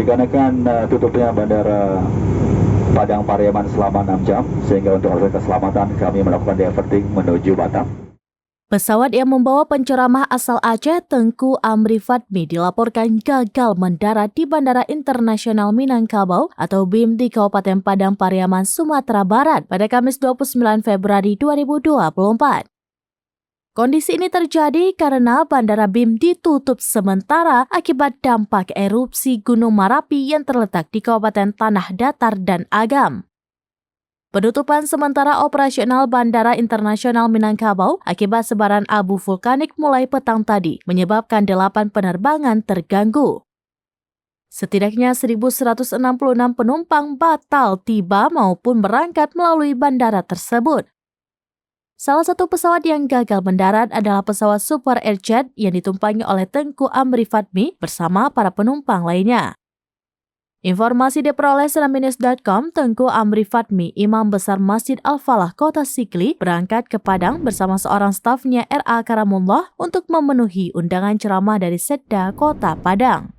dikarenakan tutupnya Bandara Padang Pariaman selama 6 jam, sehingga untuk alasan keselamatan kami melakukan diverting menuju Batam. Pesawat yang membawa penceramah asal Aceh Tengku Amri Fadmi dilaporkan gagal mendarat di Bandara Internasional Minangkabau atau BIM di Kabupaten Padang Pariaman, Sumatera Barat pada Kamis 29 Februari 2024. Kondisi ini terjadi karena Bandara BIM ditutup sementara akibat dampak erupsi Gunung Merapi yang terletak di Kabupaten Tanah Datar dan Agam. Penutupan sementara operasional Bandara Internasional Minangkabau akibat sebaran abu vulkanik mulai petang tadi menyebabkan 8 penerbangan terganggu. Setidaknya 1.166 penumpang batal tiba maupun berangkat melalui bandara tersebut. Salah satu pesawat yang gagal mendarat adalah pesawat Super Airjet yang ditumpangi oleh Tengku Amri Fadmi bersama para penumpang lainnya. Informasi diperoleh senaminus.com, Tengku Amri Fadmi, Imam Besar Masjid Al-Falah Kota Sigli, berangkat ke Padang bersama seorang stafnya R.A. Karamullah untuk memenuhi undangan ceramah dari Sekda Kota Padang.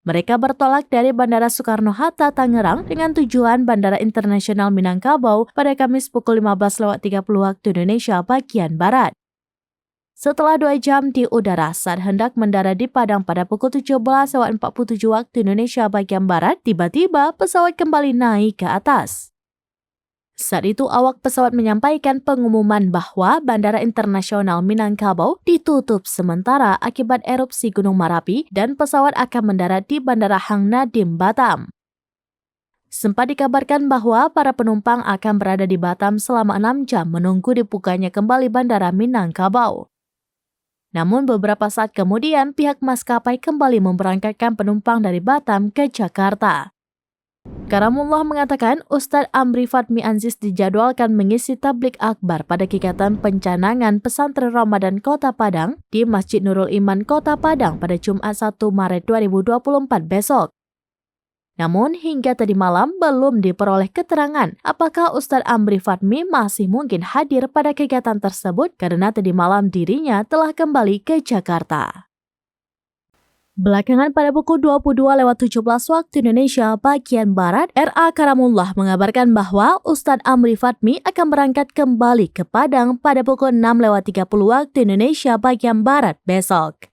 Mereka bertolak dari Bandara Soekarno-Hatta, Tangerang dengan tujuan Bandara Internasional Minangkabau pada Kamis pukul 15.30 waktu Indonesia bagian Barat. Setelah 2 jam di udara saat hendak mendarat di Padang pada pukul 17.47 waktu Indonesia bagian Barat, tiba-tiba pesawat kembali naik ke atas. Saat itu awak pesawat menyampaikan pengumuman bahwa Bandara Internasional Minangkabau ditutup sementara akibat erupsi Gunung Merapi dan pesawat akan mendarat di Bandara Hang Nadim, Batam. Sempat dikabarkan bahwa para penumpang akan berada di Batam selama 6 jam menunggu dibukanya kembali Bandara Minangkabau. Namun beberapa saat kemudian pihak maskapai kembali memberangkatkan penumpang dari Batam ke Jakarta. Karamullah mengatakan Ustadz Amri Fadmi Anzis dijadwalkan mengisi tablik akbar pada kegiatan pencanangan pesantren Ramadan Kota Padang di Masjid Nurul Iman Kota Padang pada Jumat 1 Maret 2024 besok. Namun hingga tadi malam belum diperoleh keterangan apakah Ustadz Amri Fadmi masih mungkin hadir pada kegiatan tersebut karena tadi malam dirinya telah kembali ke Jakarta. Belakangan pada pukul 22.17 waktu Indonesia bagian Barat, R.A. Karamullah mengabarkan bahwa Ustadz Amri Fadmi akan berangkat kembali ke Padang pada pukul 6.30 waktu Indonesia bagian Barat besok.